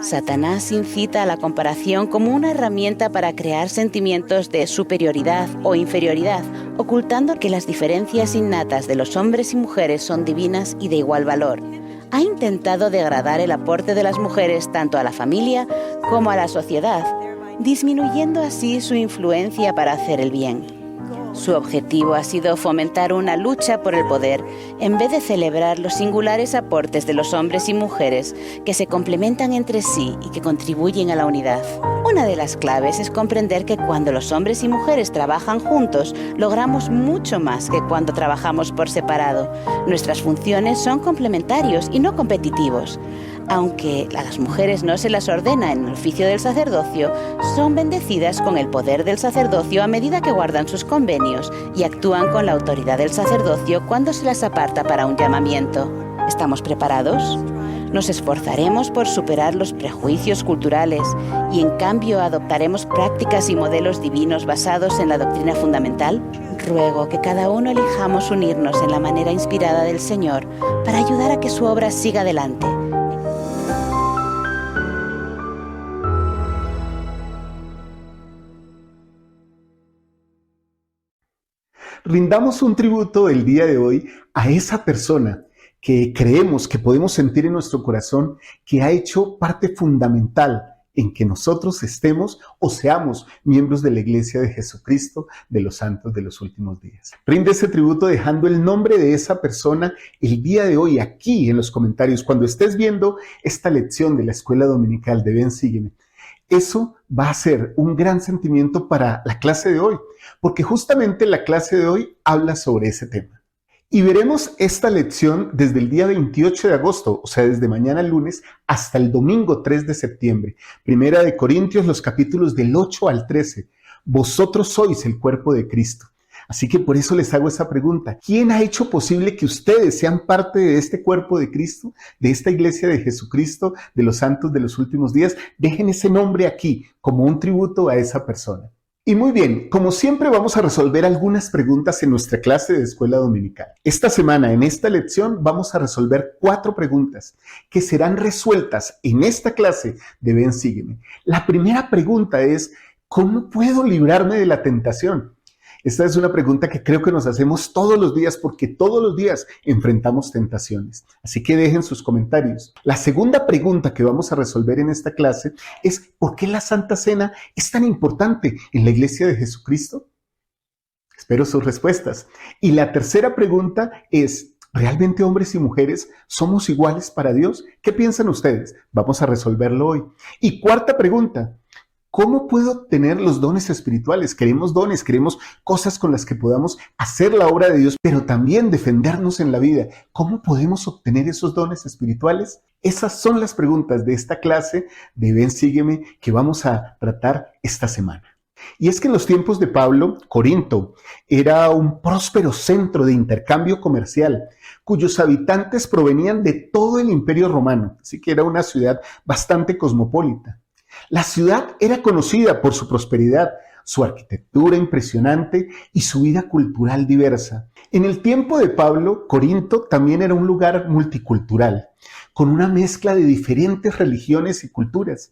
Satanás incita a la comparación como una herramienta para crear sentimientos de superioridad o inferioridad, ocultando que las diferencias innatas de los hombres y mujeres son divinas y de igual valor. Ha intentado degradar el aporte de las mujeres tanto a la familia como a la sociedad, disminuyendo así su influencia para hacer el bien. Su objetivo ha sido fomentar una lucha por el poder, en vez de celebrar los singulares aportes de los hombres y mujeres que se complementan entre sí y que contribuyen a la unidad. Una de las claves es comprender que cuando los hombres y mujeres trabajan juntos, logramos mucho más que cuando trabajamos por separado. Nuestras funciones son complementarios y no competitivos. Aunque a las mujeres no se las ordena en el oficio del sacerdocio, son bendecidas con el poder del sacerdocio a medida que guardan sus convenios y actúan con la autoridad del sacerdocio cuando se las aparta para un llamamiento. ¿Estamos preparados? Nos esforzaremos por superar los prejuicios culturales y en cambio adoptaremos prácticas y modelos divinos basados en la doctrina fundamental. Ruego que cada uno elijamos unirnos en la manera inspirada del Señor para ayudar a que su obra siga adelante. Rindamos un tributo el día de hoy a esa persona que creemos que podemos sentir en nuestro corazón que ha hecho parte fundamental en que nosotros estemos o seamos miembros de la Iglesia de Jesucristo de los Santos de los Últimos Días. Rinde ese tributo dejando el nombre de esa persona el día de hoy aquí en los comentarios. Cuando estés viendo esta lección de la Escuela Dominical de Ven, Sígueme, eso va a ser un gran sentimiento para la clase de hoy, porque justamente la clase de hoy habla sobre ese tema. Y veremos esta lección desde el día 28 de agosto, o sea, desde mañana lunes hasta el domingo 3 de septiembre. Primera de Corintios, los capítulos del 8 al 13. Vosotros sois el cuerpo de Cristo. Así que por eso les hago esa pregunta. ¿Quién ha hecho posible que ustedes sean parte de este cuerpo de Cristo, de esta Iglesia de Jesucristo, de los Santos de los Últimos Días? Dejen ese nombre aquí como un tributo a esa persona. Y muy bien, como siempre vamos a resolver algunas preguntas en nuestra clase de Escuela Dominical. Esta semana, en esta lección, vamos a resolver 4 preguntas que serán resueltas en esta clase de Ven, Sígueme. La primera pregunta es, ¿cómo puedo librarme de la tentación? Esta es una pregunta que creo que nos hacemos todos los días porque todos los días enfrentamos tentaciones. Así que dejen sus comentarios. La segunda pregunta que vamos a resolver en esta clase es ¿por qué la Santa Cena es tan importante en la Iglesia de Jesucristo? Espero sus respuestas. Y la tercera pregunta es ¿realmente hombres y mujeres somos iguales para Dios? ¿Qué piensan ustedes? Vamos a resolverlo hoy. Y cuarta pregunta, ¿cómo puedo tener los dones espirituales? Queremos dones, queremos cosas con las que podamos hacer la obra de Dios, pero también defendernos en la vida. ¿Cómo podemos obtener esos dones espirituales? Esas son las preguntas de esta clase de Ven, Sígueme que vamos a tratar esta semana. Y es que en los tiempos de Pablo, Corinto era un próspero centro de intercambio comercial, cuyos habitantes provenían de todo el Imperio Romano, así que era una ciudad bastante cosmopolita. La ciudad era conocida por su prosperidad, su arquitectura impresionante y su vida cultural diversa. En el tiempo de Pablo, Corinto también era un lugar multicultural, con una mezcla de diferentes religiones y culturas.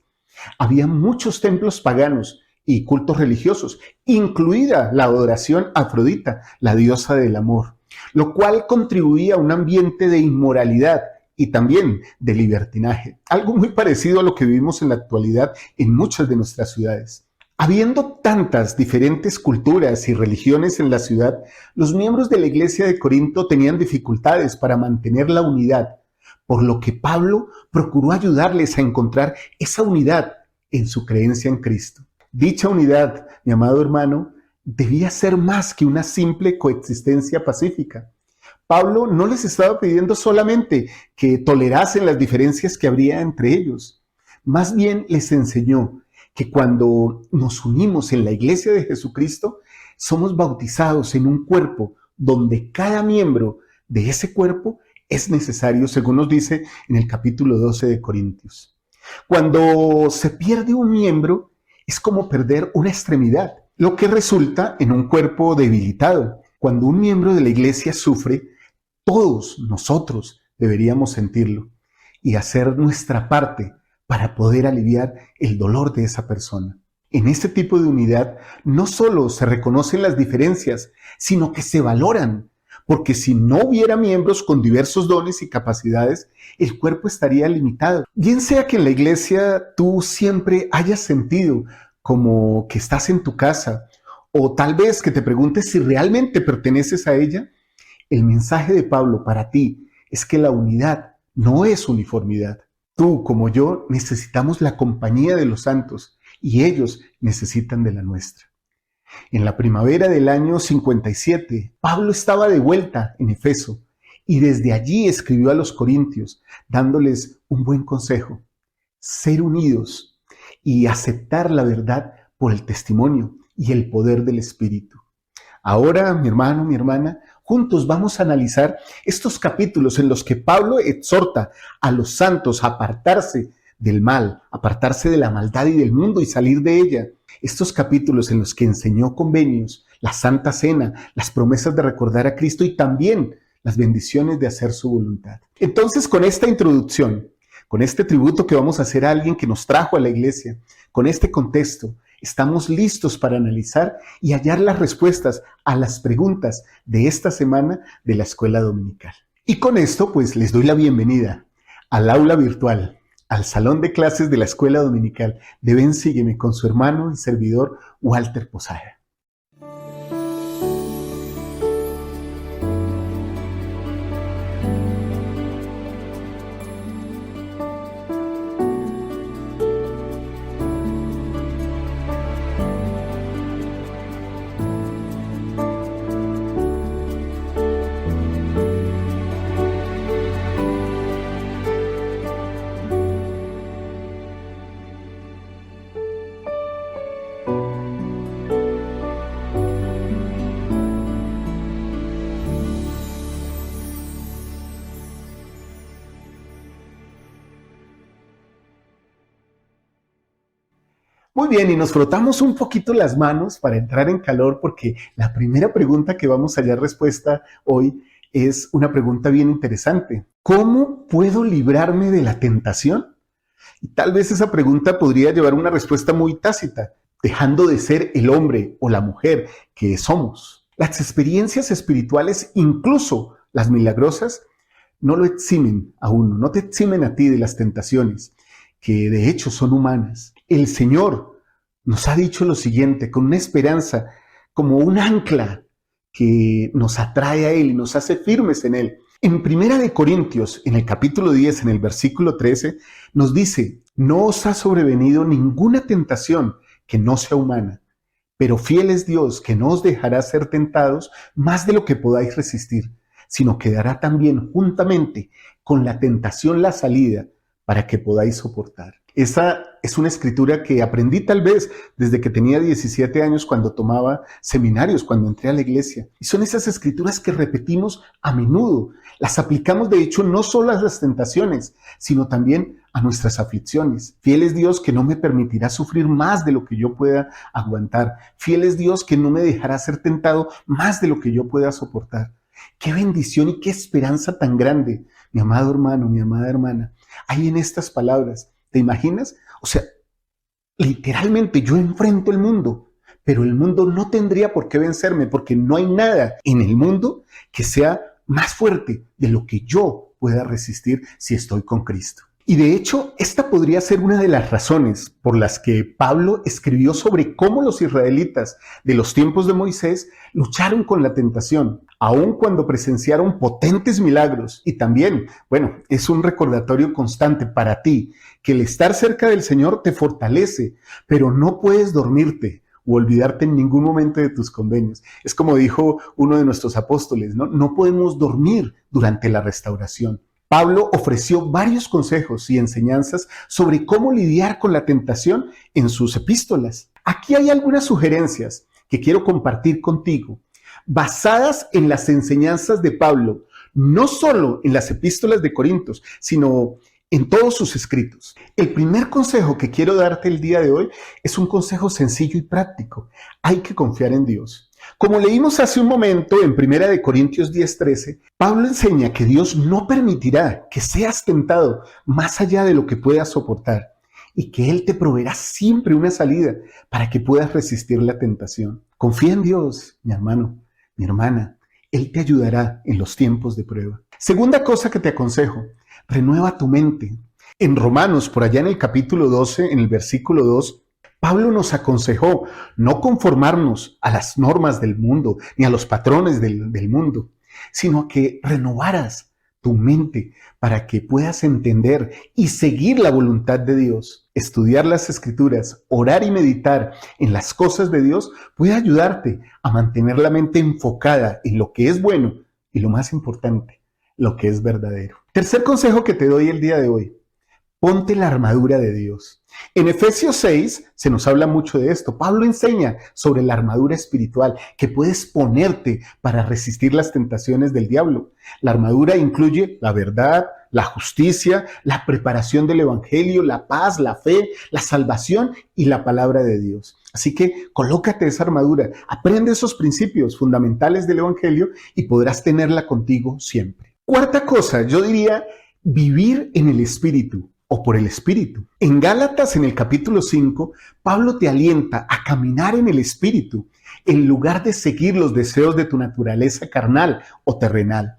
Había muchos templos paganos y cultos religiosos, incluida la adoración a Afrodita, la diosa del amor, lo cual contribuía a un ambiente de inmoralidad y también de libertinaje, algo muy parecido a lo que vivimos en la actualidad en muchas de nuestras ciudades. Habiendo tantas diferentes culturas y religiones en la ciudad, los miembros de la Iglesia de Corinto tenían dificultades para mantener la unidad, por lo que Pablo procuró ayudarles a encontrar esa unidad en su creencia en Cristo. Dicha unidad, mi amado hermano, debía ser más que una simple coexistencia pacífica. Pablo no les estaba pidiendo solamente que tolerasen las diferencias que habría entre ellos. Más bien les enseñó que cuando nos unimos en la Iglesia de Jesucristo, somos bautizados en un cuerpo donde cada miembro de ese cuerpo es necesario, según nos dice en el capítulo 12 de Corintios. Cuando se pierde un miembro, es como perder una extremidad, lo que resulta en un cuerpo debilitado. Cuando un miembro de la Iglesia sufre, todos nosotros deberíamos sentirlo y hacer nuestra parte para poder aliviar el dolor de esa persona. En este tipo de unidad no solo se reconocen las diferencias, sino que se valoran, porque si no hubiera miembros con diversos dones y capacidades, el cuerpo estaría limitado. Bien sea que en la iglesia tú siempre hayas sentido como que estás en tu casa, o tal vez que te preguntes si realmente perteneces a ella, el mensaje de Pablo para ti es que la unidad no es uniformidad. Tú, como yo, necesitamos la compañía de los santos y ellos necesitan de la nuestra. En la primavera del año 57, Pablo estaba de vuelta en Efeso y desde allí escribió a los corintios dándoles un buen consejo: ser unidos y aceptar la verdad por el testimonio y el poder del Espíritu. Ahora, mi hermano, mi hermana, juntos vamos a analizar estos capítulos en los que Pablo exhorta a los santos a apartarse del mal, apartarse de la maldad y del mundo y salir de ella. Estos capítulos en los que enseñó convenios, la Santa Cena, las promesas de recordar a Cristo y también las bendiciones de hacer su voluntad. Entonces, con esta introducción, con este tributo que vamos a hacer a alguien que nos trajo a la iglesia, con este contexto, estamos listos para analizar y hallar las respuestas a las preguntas de esta semana de la escuela dominical. Y con esto, pues, les doy la bienvenida al aula virtual, al salón de clases de la escuela dominical de Ven Sígueme con su hermano y servidor Walter Posada. Muy bien, y nos frotamos un poquito las manos para entrar en calor porque la primera pregunta que vamos a hallar respuesta hoy es una pregunta bien interesante. ¿Cómo puedo librarme de la tentación? Y tal vez esa pregunta podría llevar una respuesta muy tácita, dejando de ser el hombre o la mujer que somos. Las experiencias espirituales, incluso las milagrosas, no lo eximen a uno, no te eximen a ti de las tentaciones, que de hecho son humanas. El Señor nos ha dicho lo siguiente, con una esperanza, como un ancla que nos atrae a Él y nos hace firmes en Él. En Primera de Corintios, en el capítulo 10, en el versículo 13, nos dice: no os ha sobrevenido ninguna tentación que no sea humana, pero fiel es Dios, que no os dejará ser tentados más de lo que podáis resistir, sino que dará también juntamente con la tentación la salida para que podáis soportar. Esa es una escritura que aprendí tal vez desde que tenía 17 años cuando tomaba seminarios, cuando entré a la iglesia. Y son esas escrituras que repetimos a menudo. Las aplicamos de hecho no solo a las tentaciones, sino también a nuestras aflicciones. Fiel es Dios que no me permitirá sufrir más de lo que yo pueda aguantar. Fiel es Dios que no me dejará ser tentado más de lo que yo pueda soportar. Qué bendición y qué esperanza tan grande, mi amado hermano, mi amada hermana, hay en estas palabras. ¿Te imaginas? O sea, literalmente yo enfrento el mundo, pero el mundo no tendría por qué vencerme porque no hay nada en el mundo que sea más fuerte de lo que yo pueda resistir si estoy con Cristo. Y de hecho, esta podría ser una de las razones por las que Pablo escribió sobre cómo los israelitas de los tiempos de Moisés lucharon con la tentación, aun cuando presenciaron potentes milagros. Y también, bueno, es un recordatorio constante para ti que el estar cerca del Señor te fortalece, pero no puedes dormirte o olvidarte en ningún momento de tus convenios. Es como dijo uno de nuestros apóstoles, ¿no? No podemos dormir durante la restauración. Pablo ofreció varios consejos y enseñanzas sobre cómo lidiar con la tentación en sus epístolas. Aquí hay algunas sugerencias que quiero compartir contigo, basadas en las enseñanzas de Pablo, no solo en las epístolas de Corintios, sino en todos sus escritos. El primer consejo que quiero darte el día de hoy es un consejo sencillo y práctico. Hay que confiar en Dios. Como leímos hace un momento en 1 Corintios 10:13, Pablo enseña que Dios no permitirá que seas tentado más allá de lo que puedas soportar. y que Él te proveerá siempre una salida para que puedas resistir la tentación. Confía en Dios, mi hermano, mi hermana. Él te ayudará en los tiempos de prueba. Segunda cosa que te aconsejo, renueva tu mente. En Romanos, por allá en el capítulo 12, en el versículo 2, Pablo nos aconsejó no conformarnos a las normas del mundo ni a los patrones del mundo, sino que renovaras tu mente para que puedas entender y seguir la voluntad de Dios. Estudiar las Escrituras, orar y meditar en las cosas de Dios puede ayudarte a mantener la mente enfocada en lo que es bueno y lo más importante, lo que es verdadero. Tercer consejo que te doy el día de hoy. Ponte la armadura de Dios. En Efesios 6 se nos habla mucho de esto. Pablo enseña sobre la armadura espiritual que puedes ponerte para resistir las tentaciones del diablo. La armadura incluye la verdad, la justicia, la preparación del evangelio, la paz, la fe, la salvación y la palabra de Dios. Así que colócate esa armadura, aprende esos principios fundamentales del evangelio y podrás tenerla contigo siempre. Cuarta cosa, yo diría vivir en el espíritu o por el espíritu. En Gálatas, en el capítulo 5, Pablo te alienta a caminar en el espíritu en lugar de seguir los deseos de tu naturaleza carnal o terrenal.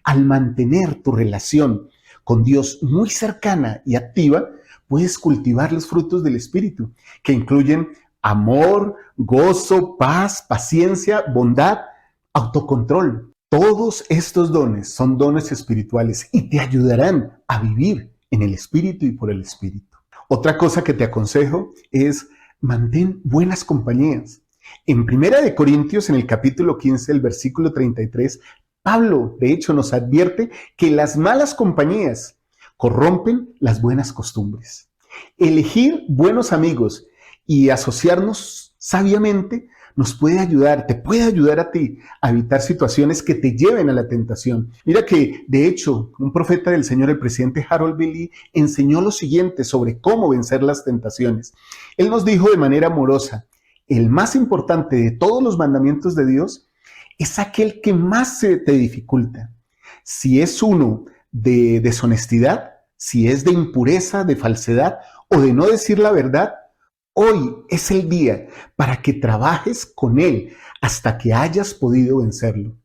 Al mantener tu relación con Dios muy cercana y activa, puedes cultivar los frutos del espíritu, que incluyen amor, gozo, paz, paciencia, bondad, autocontrol. Todos estos dones son dones espirituales y te ayudarán a vivir en el espíritu y por el espíritu. Otra cosa que te aconsejo es mantén buenas compañías. En 1 de Corintios, en el capítulo 15, el versículo 33, Pablo, de hecho, nos advierte que las malas compañías corrompen las buenas costumbres. Elegir buenos amigos y asociarnos sabiamente nos puede ayudar, te puede ayudar a ti a evitar situaciones que te lleven a la tentación. Mira que, de hecho, un profeta del Señor, el presidente Harold B. Lee, enseñó lo siguiente sobre cómo vencer las tentaciones. Él nos dijo de manera amorosa, el más importante de todos los mandamientos de Dios es aquel que más se te dificulta. Si es uno de deshonestidad, si es de impureza, de falsedad o de no decir la verdad, hoy es el día para que trabajes con él hasta que hayas podido vencerlo.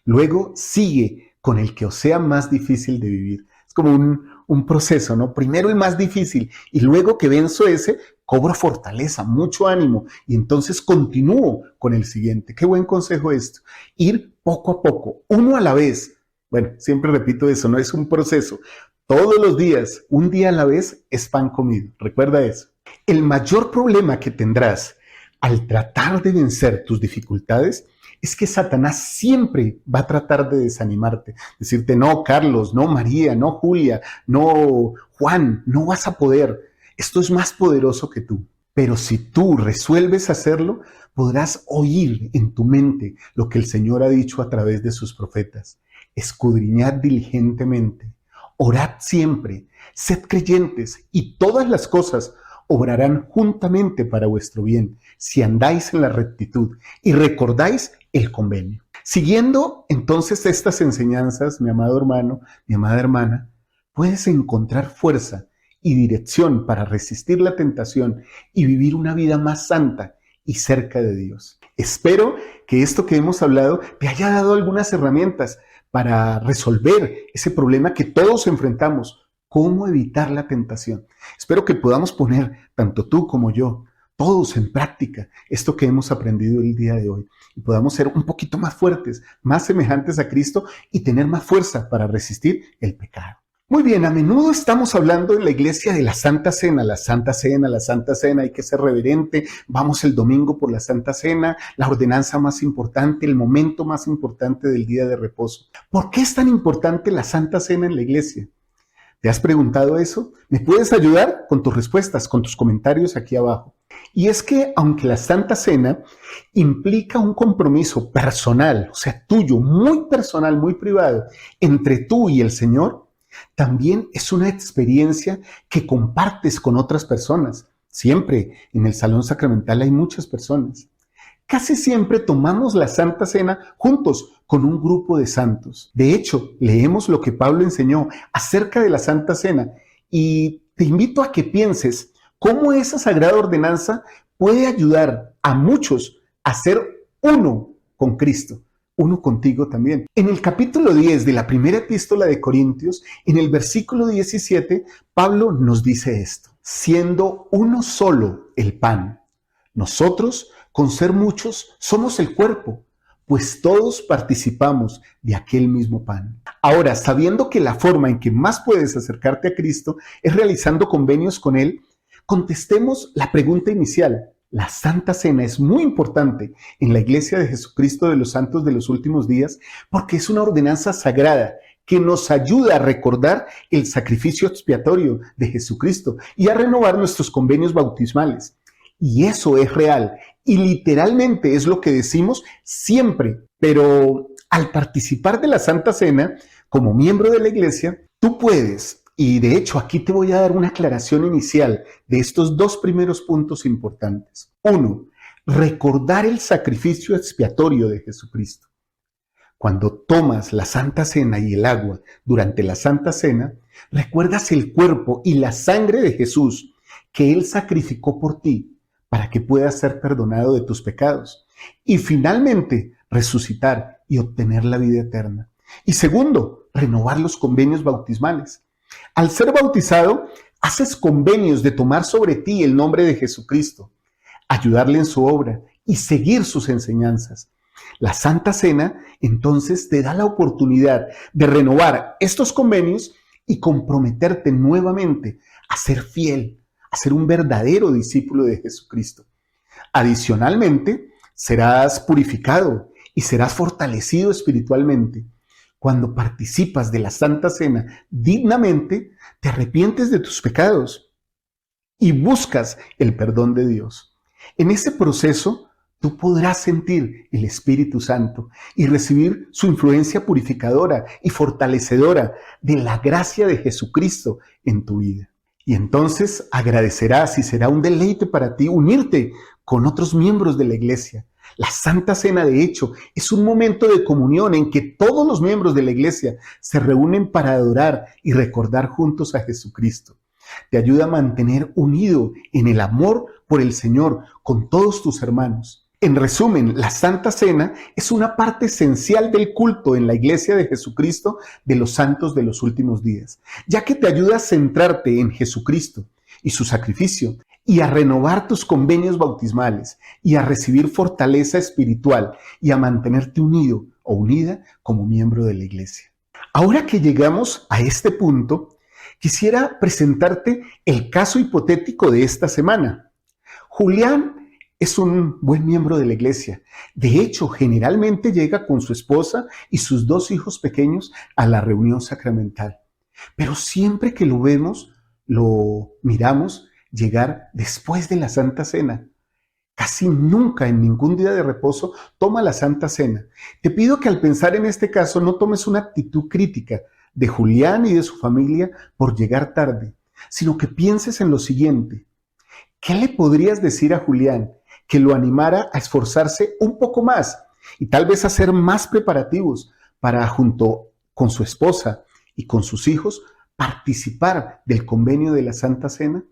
Luego sigue con el que os sea más difícil de vivir. Es como un proceso, ¿no? Primero el más difícil y luego que venzo ese, cobro fortaleza, mucho ánimo y entonces continúo con el siguiente. Qué buen consejo esto. Ir poco a poco, uno a la vez. Bueno, siempre repito eso, no es un proceso. Todos los días, un día a la vez, es pan comido. Recuerda eso. El mayor problema que tendrás al tratar de vencer tus dificultades es que Satanás siempre va a tratar de desanimarte, decirte, no, Carlos, no, María, no, Julia, no, Juan, no vas a poder. Esto es más poderoso que tú. Pero si tú resuelves hacerlo, podrás oír en tu mente lo que el Señor ha dicho a través de sus profetas. Escudriñad diligentemente, orad siempre, sed creyentes y todas las cosas obrarán juntamente para vuestro bien, si andáis en la rectitud y recordáis el convenio. Siguiendo entonces estas enseñanzas, mi amado hermano, mi amada hermana, puedes encontrar fuerza y dirección para resistir la tentación y vivir una vida más santa y cerca de Dios. Espero que esto que hemos hablado te haya dado algunas herramientas para resolver ese problema que todos enfrentamos. ¿Cómo evitar la tentación? Espero que podamos poner, tanto tú como yo, todos en práctica esto que hemos aprendido el día de hoy y podamos ser un poquito más fuertes, más semejantes a Cristo y tener más fuerza para resistir el pecado. Muy bien, a menudo estamos hablando en la iglesia de la Santa Cena, la Santa Cena, la Santa Cena, hay que ser reverente, vamos el domingo por la Santa Cena, la ordenanza más importante, el momento más importante del día de reposo. ¿Por qué es tan importante la Santa Cena en la iglesia? ¿Te has preguntado eso? ¿Me puedes ayudar con tus respuestas, con tus comentarios aquí abajo? Y es que aunque la Santa Cena implica un compromiso personal, o sea, tuyo, muy personal, muy privado, entre tú y el Señor, también es una experiencia que compartes con otras personas. Siempre en el salón sacramental hay muchas personas. Casi siempre tomamos la Santa Cena juntos con un grupo de santos. De hecho, leemos lo que Pablo enseñó acerca de la Santa Cena y te invito a que pienses cómo esa sagrada ordenanza puede ayudar a muchos a ser uno con Cristo, uno contigo también. En el capítulo 10 de la primera epístola de Corintios, en el versículo 17, Pablo nos dice esto: siendo uno solo el pan, nosotros, con ser muchos, somos el cuerpo, pues todos participamos de aquel mismo pan. Ahora, sabiendo que la forma en que más puedes acercarte a Cristo es realizando convenios con Él, contestemos la pregunta inicial. La Santa Cena es muy importante en la Iglesia de Jesucristo de los Santos de los Últimos Días porque es una ordenanza sagrada que nos ayuda a recordar el sacrificio expiatorio de Jesucristo y a renovar nuestros convenios bautismales. Y eso es real y literalmente es lo que decimos siempre. Pero al participar de la Santa Cena como miembro de la Iglesia, tú puedes, y de hecho aquí te voy a dar una aclaración inicial de estos dos primeros puntos importantes. 1. Recordar el sacrificio expiatorio de Jesucristo. Cuando tomas la Santa Cena y el agua durante la Santa Cena, recuerdas el cuerpo y la sangre de Jesús que Él sacrificó por ti para que puedas ser perdonado de tus pecados y finalmente resucitar y obtener la vida eterna. Y segundo, renovar los convenios bautismales. Al ser bautizado, haces convenios de tomar sobre ti el nombre de Jesucristo, ayudarle en su obra y seguir sus enseñanzas. La Santa Cena entonces te da la oportunidad de renovar estos convenios y comprometerte nuevamente a ser fiel, a ser un verdadero discípulo de Jesucristo. Adicionalmente, serás purificado y serás fortalecido espiritualmente. Cuando participas de la Santa Cena dignamente, te arrepientes de tus pecados y buscas el perdón de Dios. En ese proceso, tú podrás sentir el Espíritu Santo y recibir su influencia purificadora y fortalecedora de la gracia de Jesucristo en tu vida. Y entonces agradecerás y será un deleite para ti unirte con otros miembros de la iglesia. La Santa Cena, de hecho, es un momento de comunión en que todos los miembros de la iglesia se reúnen para adorar y recordar juntos a Jesucristo. Te ayuda a mantener unido en el amor por el Señor con todos tus hermanos. En resumen, la Santa Cena es una parte esencial del culto en la Iglesia de Jesucristo de los santos de los últimos días, ya que te ayuda a centrarte en Jesucristo y su sacrificio y a renovar tus convenios bautismales y a recibir fortaleza espiritual y a mantenerte unido o unida como miembro de la Iglesia. Ahora que llegamos a este punto, quisiera presentarte el caso hipotético de esta semana. Julián es un buen miembro de la iglesia. De hecho, generalmente llega con su esposa y sus 2 hijos pequeños a la reunión sacramental. Pero siempre que lo vemos, lo miramos llegar después de la Santa Cena. Casi nunca en ningún día de reposo toma la Santa Cena. Te pido que al pensar en este caso no tomes una actitud crítica de Julián y de su familia por llegar tarde, sino que pienses en lo siguiente. ¿Qué le podrías decir a Julián que lo animara a esforzarse un poco más y tal vez hacer más preparativos para, junto con su esposa y con sus hijos, participar del convenio de la Santa Cena?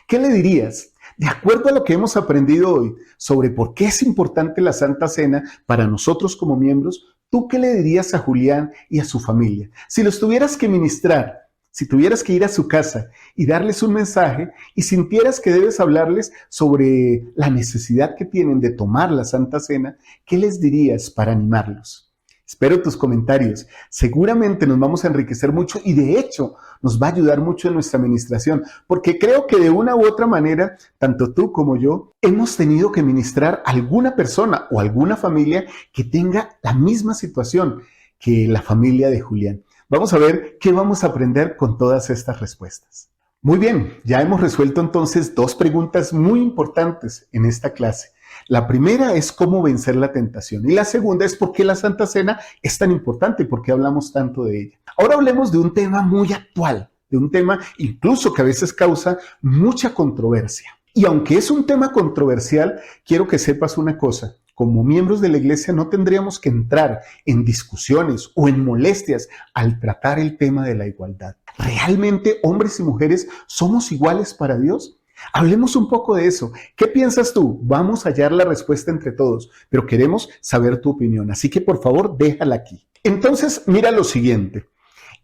¿Qué le dirías? De acuerdo a lo que hemos aprendido hoy sobre por qué es importante la Santa Cena para nosotros como miembros, ¿tú qué le dirías a Julián y a su familia? Si los tuvieras que ministrar, si tuvieras que ir a su casa y darles un mensaje y sintieras que debes hablarles sobre la necesidad que tienen de tomar la Santa Cena, ¿qué les dirías para animarlos? Espero tus comentarios. Seguramente nos vamos a enriquecer mucho y de hecho nos va a ayudar mucho en nuestra administración, porque creo que de una u otra manera, tanto tú como yo, hemos tenido que ministrar a alguna persona o alguna familia que tenga la misma situación que la familia de Julián. Vamos a ver qué vamos a aprender con todas estas respuestas. Muy bien, ya hemos resuelto entonces 2 preguntas muy importantes en esta clase. La primera es cómo vencer la tentación y la segunda es por qué la Santa Cena es tan importante y por qué hablamos tanto de ella. Ahora hablemos de un tema muy actual, de un tema incluso que a veces causa mucha controversia. Y aunque es un tema controversial, quiero que sepas una cosa. Como miembros de la iglesia no tendríamos que entrar en discusiones o en molestias al tratar el tema de la igualdad. ¿Realmente hombres y mujeres somos iguales para Dios? Hablemos un poco de eso. ¿Qué piensas tú? Vamos a hallar la respuesta entre todos, pero queremos saber tu opinión, así que por favor déjala aquí. Entonces, mira lo siguiente.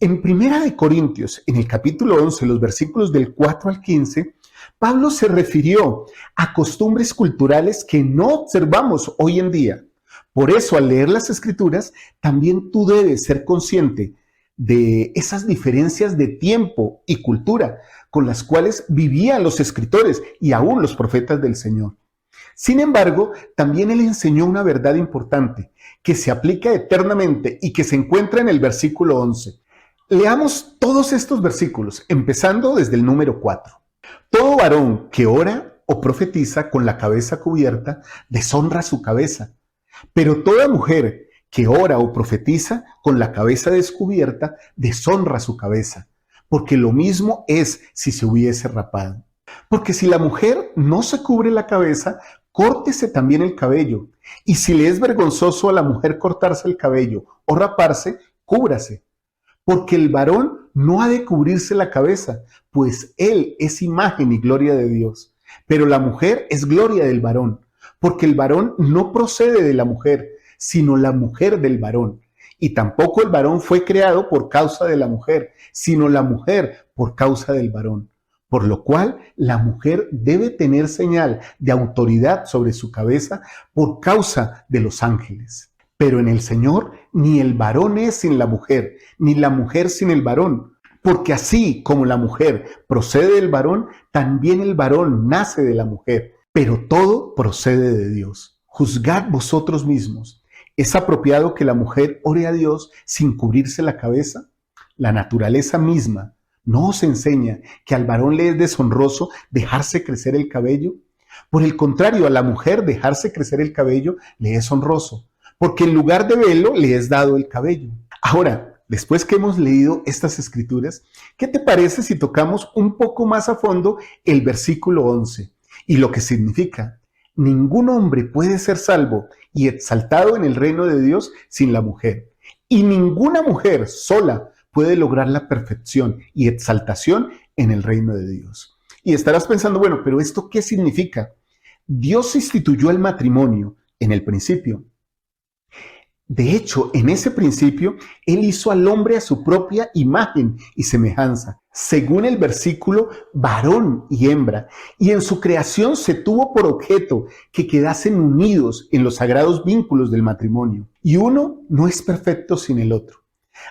En Primera de Corintios, en el capítulo 11, los versículos del 4 al 15, Pablo se refirió a costumbres culturales que no observamos hoy en día. Por eso, al leer las Escrituras, también tú debes ser consciente de esas diferencias de tiempo y cultura con las cuales vivían los escritores y aún los profetas del Señor. Sin embargo, también él enseñó una verdad importante que se aplica eternamente y que se encuentra en el versículo 11. Leamos todos estos versículos, empezando desde el número 4. Todo varón que ora o profetiza con la cabeza cubierta deshonra su cabeza, pero toda mujer que ora o profetiza con la cabeza descubierta deshonra su cabeza, porque lo mismo es si se hubiese rapado. Porque si la mujer no se cubre la cabeza, córtese también el cabello, y si le es vergonzoso a la mujer cortarse el cabello o raparse, cúbrase. Porque el varón no ha de cubrirse la cabeza, pues él es imagen y gloria de Dios. Pero la mujer es gloria del varón, porque el varón no procede de la mujer, sino la mujer del varón. Y tampoco el varón fue creado por causa de la mujer, sino la mujer por causa del varón. Por lo cual la mujer debe tener señal de autoridad sobre su cabeza por causa de los ángeles. Pero en el Señor ni el varón es sin la mujer, ni la mujer sin el varón. Porque así como la mujer procede del varón, también el varón nace de la mujer. Pero todo procede de Dios. Juzgad vosotros mismos. ¿Es apropiado que la mujer ore a Dios sin cubrirse la cabeza? La naturaleza misma ¿no os enseña que al varón le es deshonroso dejarse crecer el cabello? Por el contrario, a la mujer dejarse crecer el cabello le es honroso, porque en lugar de velo le es dado el cabello. Ahora, después que hemos leído estas escrituras, ¿qué te parece si tocamos un poco más a fondo el versículo 11 y lo que significa? Ningún hombre puede ser salvo y exaltado en el reino de Dios sin la mujer, y ninguna mujer sola puede lograr la perfección y exaltación en el reino de Dios. Y estarás pensando, bueno, pero ¿esto qué significa? Dios instituyó el matrimonio en el principio. De hecho, en ese principio, Él hizo al hombre a su propia imagen y semejanza, según el versículo, varón y hembra, y en su creación se tuvo por objeto que quedasen unidos en los sagrados vínculos del matrimonio, y uno no es perfecto sin el otro.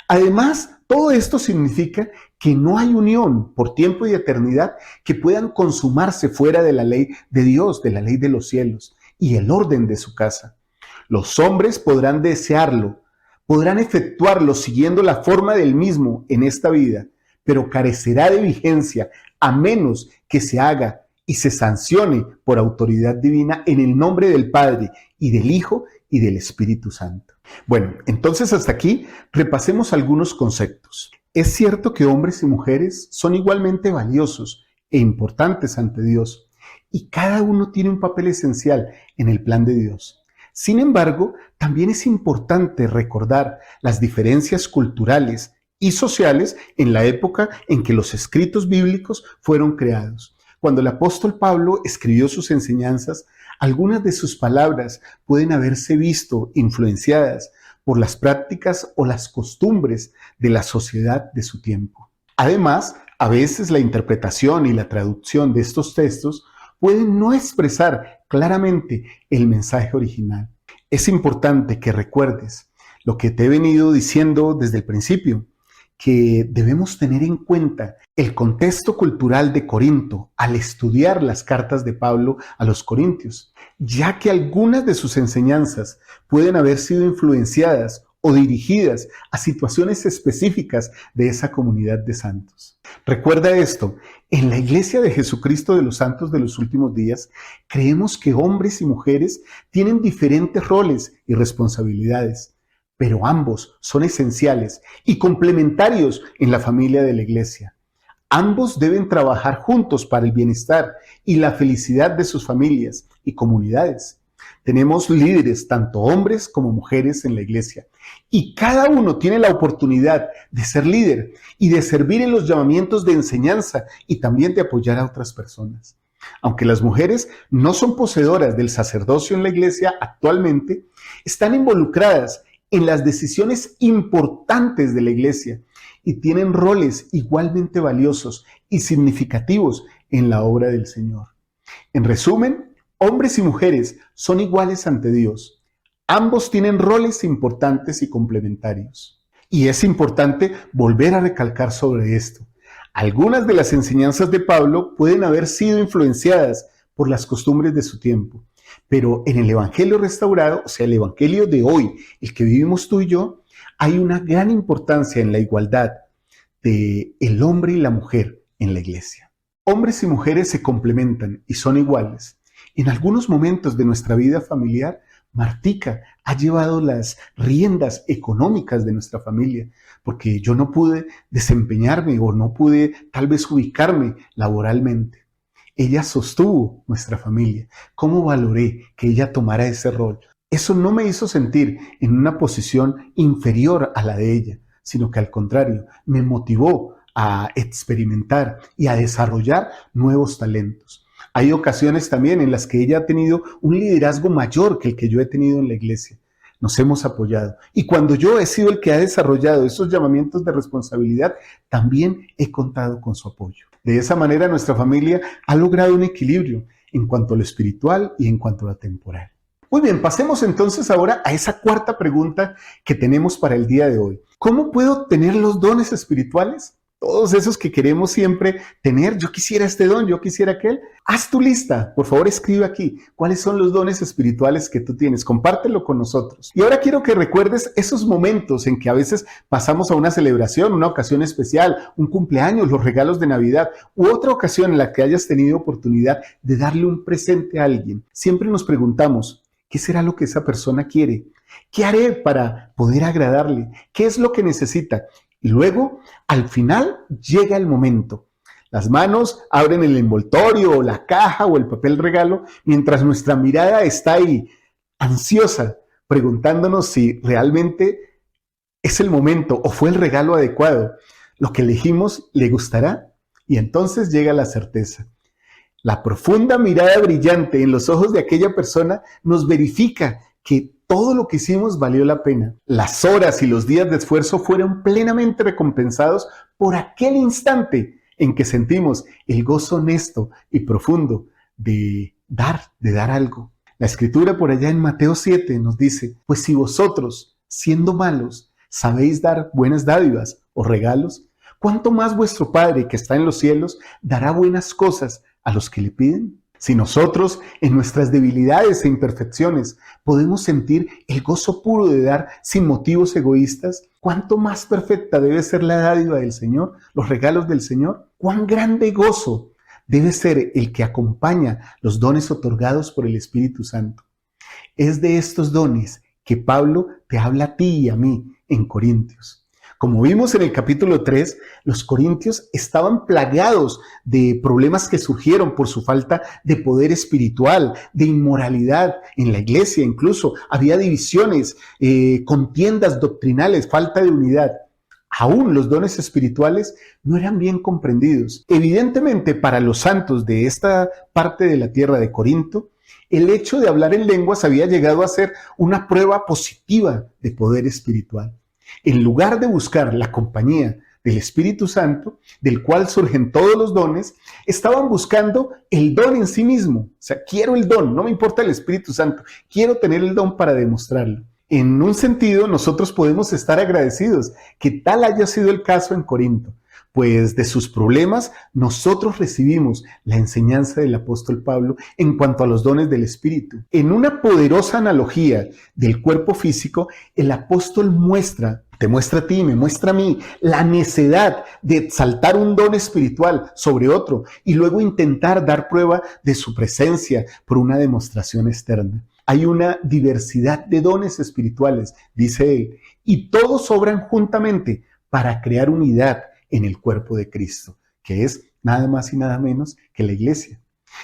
Además, todo esto significa que no hay unión por tiempo y eternidad que puedan consumarse fuera de la ley de Dios, de la ley de los cielos y el orden de su casa. Los hombres podrán desearlo, podrán efectuarlo siguiendo la forma del mismo en esta vida, pero carecerá de vigencia a menos que se haga y se sancione por autoridad divina en el nombre del Padre y del Hijo y del Espíritu Santo. Bueno, entonces hasta aquí repasemos algunos conceptos. Es cierto que hombres y mujeres son igualmente valiosos e importantes ante Dios, y cada uno tiene un papel esencial en el plan de Dios. Sin embargo, también es importante recordar las diferencias culturales y sociales en la época en que los escritos bíblicos fueron creados. Cuando el apóstol Pablo escribió sus enseñanzas, algunas de sus palabras pueden haberse visto influenciadas por las prácticas o las costumbres de la sociedad de su tiempo. Además, a veces la interpretación y la traducción de estos textos pueden no expresar claramente el mensaje original. Es importante que recuerdes lo que te he venido diciendo desde el principio, que debemos tener en cuenta el contexto cultural de Corinto al estudiar las cartas de Pablo a los corintios, ya que algunas de sus enseñanzas pueden haber sido influenciadas o dirigidas a situaciones específicas de esa comunidad de santos. Recuerda esto, en la Iglesia de Jesucristo de los Santos de los Últimos Días, creemos que hombres y mujeres tienen diferentes roles y responsabilidades, pero ambos son esenciales y complementarios en la familia de la Iglesia. Ambos deben trabajar juntos para el bienestar y la felicidad de sus familias y comunidades. Tenemos líderes, tanto hombres como mujeres, en la Iglesia, y cada uno tiene la oportunidad de ser líder y de servir en los llamamientos de enseñanza y también de apoyar a otras personas. Aunque las mujeres no son poseedoras del sacerdocio en la iglesia actualmente, están involucradas en las decisiones importantes de la iglesia y tienen roles igualmente valiosos y significativos en la obra del Señor. En resumen, hombres y mujeres son iguales ante Dios. Ambos tienen roles importantes y complementarios. Y es importante volver a recalcar sobre esto. Algunas de las enseñanzas de Pablo pueden haber sido influenciadas por las costumbres de su tiempo, pero en el Evangelio restaurado, o sea, el Evangelio de hoy, el que vivimos tú y yo, hay una gran importancia en la igualdad de el hombre y la mujer en la iglesia. Hombres y mujeres se complementan y son iguales. En algunos momentos de nuestra vida familiar, Martica ha llevado las riendas económicas de nuestra familia, porque yo no pude desempeñarme o no pude tal vez ubicarme laboralmente. Ella sostuvo nuestra familia. ¿Cómo valoré que ella tomara ese rol? Eso no me hizo sentir en una posición inferior a la de ella, sino que al contrario, me motivó a experimentar y a desarrollar nuevos talentos. Hay ocasiones también en las que ella ha tenido un liderazgo mayor que el que yo he tenido en la iglesia. Nos hemos apoyado. Y cuando yo he sido el que ha desarrollado esos llamamientos de responsabilidad, también he contado con su apoyo. De esa manera, nuestra familia ha logrado un equilibrio en cuanto a lo espiritual y en cuanto a lo temporal. Muy bien, pasemos entonces ahora a esa cuarta pregunta que tenemos para el día de hoy. ¿Cómo puedo tener los dones espirituales? Todos esos que queremos siempre tener, yo quisiera este don, yo quisiera aquel. Haz tu lista, por favor escribe aquí cuáles son los dones espirituales que tú tienes, compártelo con nosotros. Y ahora quiero que recuerdes esos momentos en que a veces pasamos a una celebración, una ocasión especial, un cumpleaños, los regalos de Navidad u otra ocasión en la que hayas tenido oportunidad de darle un presente a alguien. Siempre nos preguntamos, ¿qué será lo que esa persona quiere? ¿Qué haré para poder agradarle? ¿Qué es lo que necesita? Y luego, al final, llega el momento. Las manos abren el envoltorio, o la caja, o el papel regalo, mientras nuestra mirada está ahí, ansiosa, preguntándonos si realmente es el momento o fue el regalo adecuado. Lo que elegimos le gustará. Y entonces llega la certeza. La profunda mirada brillante en los ojos de aquella persona nos verifica que todo lo que hicimos valió la pena. Las horas y los días de esfuerzo fueron plenamente recompensados por aquel instante en que sentimos el gozo honesto y profundo de dar algo. La escritura por allá en Mateo 7 nos dice, pues si vosotros, siendo malos, sabéis dar buenas dádivas o regalos, ¿cuánto más vuestro Padre que está en los cielos dará buenas cosas a los que le piden? Si nosotros, en nuestras debilidades e imperfecciones, podemos sentir el gozo puro de dar sin motivos egoístas, ¿cuánto más perfecta debe ser la dádiva del Señor, los regalos del Señor? ¿Cuán grande gozo debe ser el que acompaña los dones otorgados por el Espíritu Santo? Es de estos dones que Pablo te habla a ti y a mí en Corintios. Como vimos en el capítulo 3, los corintios estaban plagados de problemas que surgieron por su falta de poder espiritual, de inmoralidad en la iglesia, incluso había divisiones, contiendas doctrinales, falta de unidad. Aún los dones espirituales no eran bien comprendidos. Evidentemente, para los santos de esta parte de la tierra de Corinto, el hecho de hablar en lenguas había llegado a ser una prueba positiva de poder espiritual. En lugar de buscar la compañía del Espíritu Santo, del cual surgen todos los dones, estaban buscando el don en sí mismo. O sea, quiero el don, no me importa el Espíritu Santo, quiero tener el don para demostrarlo. En un sentido, nosotros podemos estar agradecidos que tal haya sido el caso en Corinto, pues de sus problemas nosotros recibimos la enseñanza del apóstol Pablo en cuanto a los dones del Espíritu. En una poderosa analogía del cuerpo físico, el apóstol te muestra a ti, me muestra a mí, la necedad de exaltar un don espiritual sobre otro y luego intentar dar prueba de su presencia por una demostración externa. Hay una diversidad de dones espirituales, dice él, y todos obran juntamente para crear unidad en el cuerpo de Cristo, que es nada más y nada menos que la iglesia.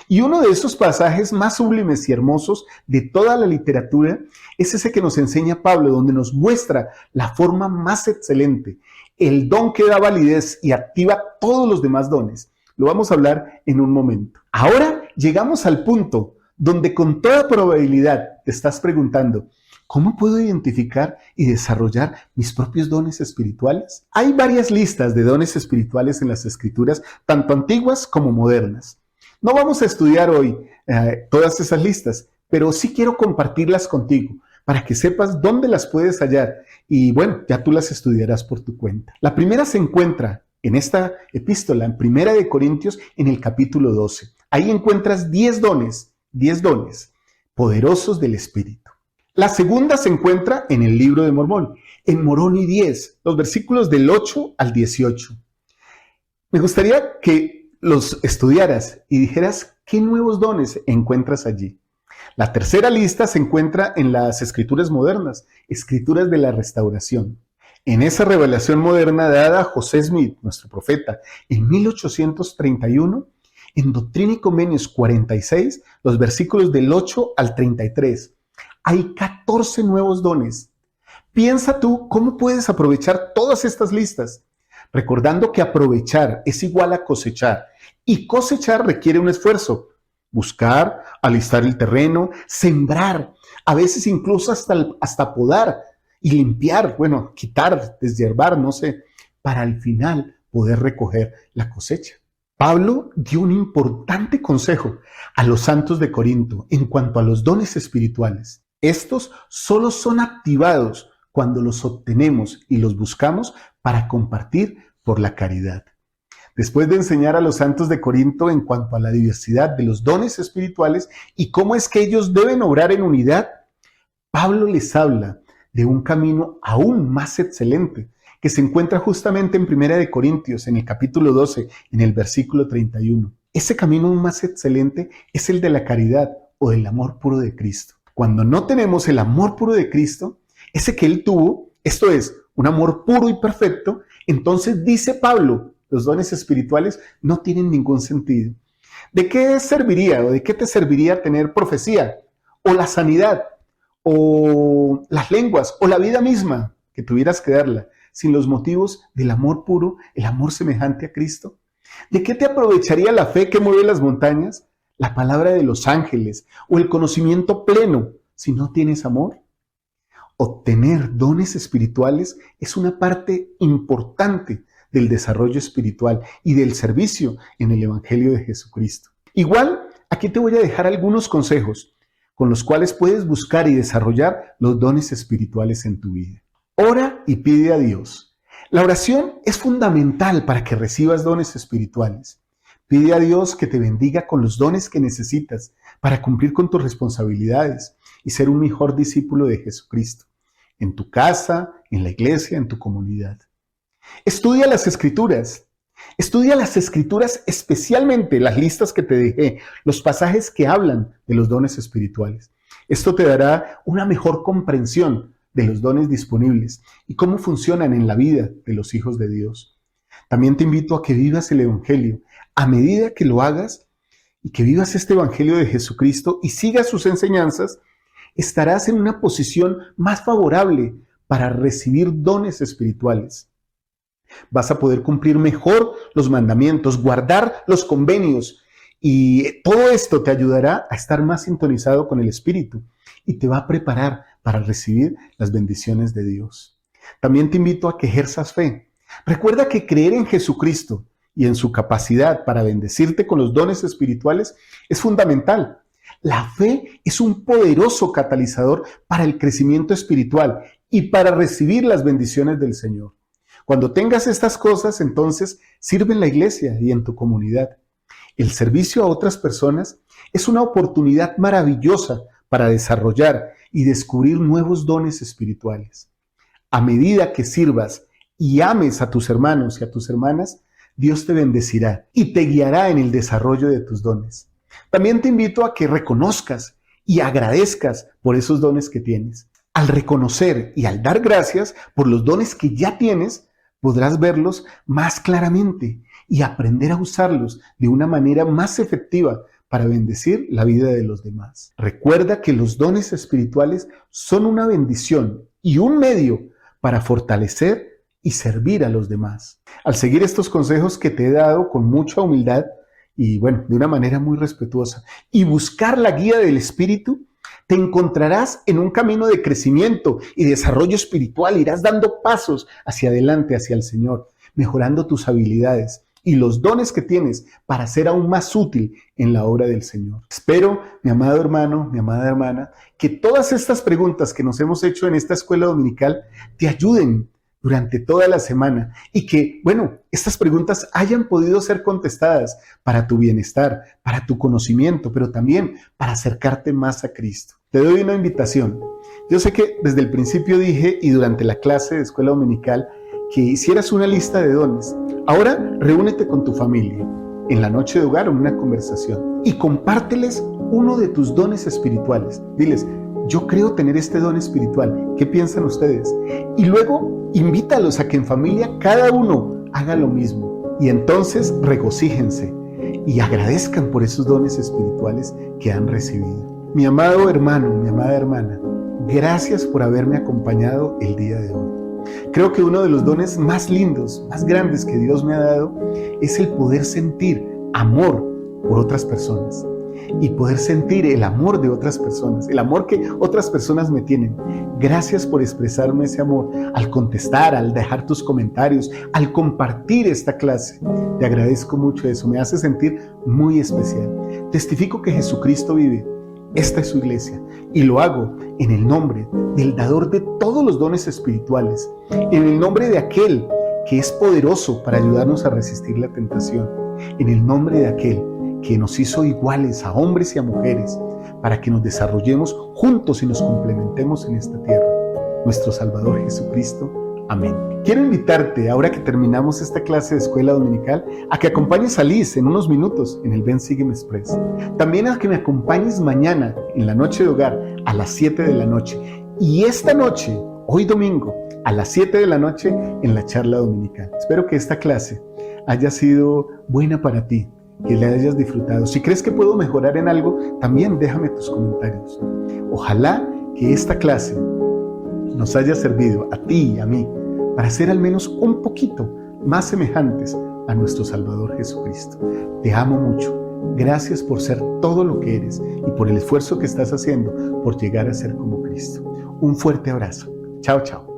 Y uno de esos pasajes más sublimes y hermosos de toda la literatura es ese que nos enseña Pablo, donde nos muestra la forma más excelente, el don que da validez y activa todos los demás dones. Lo vamos a hablar en un momento. Ahora llegamos al punto donde con toda probabilidad te estás preguntando, ¿cómo puedo identificar y desarrollar mis propios dones espirituales? Hay varias listas de dones espirituales en las Escrituras, tanto antiguas como modernas. No vamos a estudiar hoy todas esas listas, pero sí quiero compartirlas contigo para que sepas dónde las puedes hallar y bueno, ya tú las estudiarás por tu cuenta. La primera se encuentra en esta epístola, en Primera de Corintios, en el capítulo 12. Ahí encuentras 10 dones poderosos del Espíritu. La segunda se encuentra en el libro de Mormón, en Moroni 10, los versículos del 8 al 18. Me gustaría que los estudiaras y dijeras qué nuevos dones encuentras allí. La tercera lista se encuentra en las Escrituras modernas, Escrituras de la Restauración. En esa revelación moderna dada a José Smith, nuestro profeta, en 1831, en Doctrina y Convenios 46, los versículos del 8 al 33, hay 14 nuevos dones. Piensa tú cómo puedes aprovechar todas estas listas, recordando que aprovechar es igual a cosechar, y cosechar requiere un esfuerzo. Buscar, alistar el terreno, sembrar, a veces incluso hasta podar y limpiar, bueno, quitar, deshiervar, no sé, para al final poder recoger la cosecha. Pablo dio un importante consejo a los santos de Corinto en cuanto a los dones espirituales. Estos solo son activados cuando los obtenemos y los buscamos para compartir por la caridad. Después de enseñar a los santos de Corinto en cuanto a la diversidad de los dones espirituales y cómo es que ellos deben obrar en unidad, Pablo les habla de un camino aún más excelente que se encuentra justamente en Primera de Corintios, en el capítulo 12, en el versículo 31. Ese camino aún más excelente es el de la caridad o del amor puro de Cristo. Cuando no tenemos el amor puro de Cristo, ese que Él tuvo, esto es, un amor puro y perfecto, entonces dice Pablo, los dones espirituales no tienen ningún sentido. ¿De qué serviría o de qué te serviría tener profecía o la sanidad o las lenguas o la vida misma que tuvieras que darla sin los motivos del amor puro, el amor semejante a Cristo? ¿De qué te aprovecharía la fe que mueve las montañas, la palabra de los ángeles o el conocimiento pleno si no tienes amor? Obtener dones espirituales es una parte importante del desarrollo espiritual y del servicio en el Evangelio de Jesucristo. Igual, aquí te voy a dejar algunos consejos con los cuales puedes buscar y desarrollar los dones espirituales en tu vida. Ora y pide a Dios. La oración es fundamental para que recibas dones espirituales. Pide a Dios que te bendiga con los dones que necesitas para cumplir con tus responsabilidades y ser un mejor discípulo de Jesucristo, en tu casa, en la iglesia, en tu comunidad. Estudia las Escrituras. Estudia las Escrituras, especialmente las listas que te dejé, los pasajes que hablan de los dones espirituales. Esto te dará una mejor comprensión de los dones disponibles y cómo funcionan en la vida de los hijos de Dios. También te invito a que vivas el Evangelio. A medida que lo hagas y que vivas este Evangelio de Jesucristo y sigas sus enseñanzas, estarás en una posición más favorable para recibir dones espirituales. Vas a poder cumplir mejor los mandamientos, guardar los convenios y todo esto te ayudará a estar más sintonizado con el Espíritu y te va a preparar para recibir las bendiciones de Dios. También te invito a que ejerzas fe. Recuerda que creer en Jesucristo y en su capacidad para bendecirte con los dones espirituales es fundamental. La fe es un poderoso catalizador para el crecimiento espiritual y para recibir las bendiciones del Señor. Cuando tengas estas cosas, entonces sirve en la iglesia y en tu comunidad. El servicio a otras personas es una oportunidad maravillosa para desarrollar y descubrir nuevos dones espirituales. A medida que sirvas y ames a tus hermanos y a tus hermanas, Dios te bendecirá y te guiará en el desarrollo de tus dones. También te invito a que reconozcas y agradezcas por esos dones que tienes. Al reconocer y al dar gracias por los dones que ya tienes, podrás verlos más claramente y aprender a usarlos de una manera más efectiva para bendecir la vida de los demás. Recuerda que los dones espirituales son una bendición y un medio para fortalecer y servir a los demás. Al seguir estos consejos que te he dado con mucha humildad y bueno, de una manera muy respetuosa, y buscar la guía del Espíritu, te encontrarás en un camino de crecimiento y desarrollo espiritual. Irás dando pasos hacia adelante, hacia el Señor, mejorando tus habilidades y los dones que tienes para ser aún más útil en la obra del Señor. Espero, mi amado hermano, mi amada hermana, que todas estas preguntas que nos hemos hecho en esta escuela dominical te ayuden durante toda la semana y que, bueno, estas preguntas hayan podido ser contestadas para tu bienestar, para tu conocimiento, pero también para acercarte más a Cristo. Te doy una invitación. Yo sé que desde el principio dije y durante la clase de escuela dominical que hicieras una lista de dones. Ahora reúnete con tu familia en la noche de hogar o en una conversación y compárteles uno de tus dones espirituales. Diles, yo creo tener este don espiritual. ¿Qué piensan ustedes? Y luego invítalos a que en familia cada uno haga lo mismo. Y entonces regocíjense y agradezcan por esos dones espirituales que han recibido. Mi amado hermano, mi amada hermana, gracias por haberme acompañado el día de hoy. Creo que uno de los dones más lindos, más grandes que Dios me ha dado es el poder sentir amor por otras personas y poder sentir el amor de otras personas, el amor que otras personas me tienen. Gracias por expresarme ese amor al contestar, al dejar tus comentarios, al compartir esta clase. Te agradezco mucho eso, me hace sentir muy especial. Testifico que Jesucristo vive. Esta es su iglesia y lo hago en el nombre del dador de todos los dones espirituales, en el nombre de aquel que es poderoso para ayudarnos a resistir la tentación, en el nombre de aquel que nos hizo iguales a hombres y a mujeres para que nos desarrollemos juntos y nos complementemos en esta tierra. Nuestro Salvador Jesucristo. Amén. Quiero invitarte, ahora que terminamos esta clase de escuela dominical, a que acompañes a Liz en unos minutos en el Ven Sígueme Express. También a que me acompañes mañana en la noche de hogar a las 7 de la noche. Y esta noche, hoy domingo, a las 7 de la noche en la charla dominical. Espero que esta clase haya sido buena para ti, que la hayas disfrutado. Si crees que puedo mejorar en algo, también déjame tus comentarios. Ojalá que esta clase nos haya servido a ti y a mí para ser al menos un poquito más semejantes a nuestro Salvador Jesucristo. Te amo mucho. Gracias por ser todo lo que eres y por el esfuerzo que estás haciendo por llegar a ser como Cristo. Un fuerte abrazo. Chao, chao.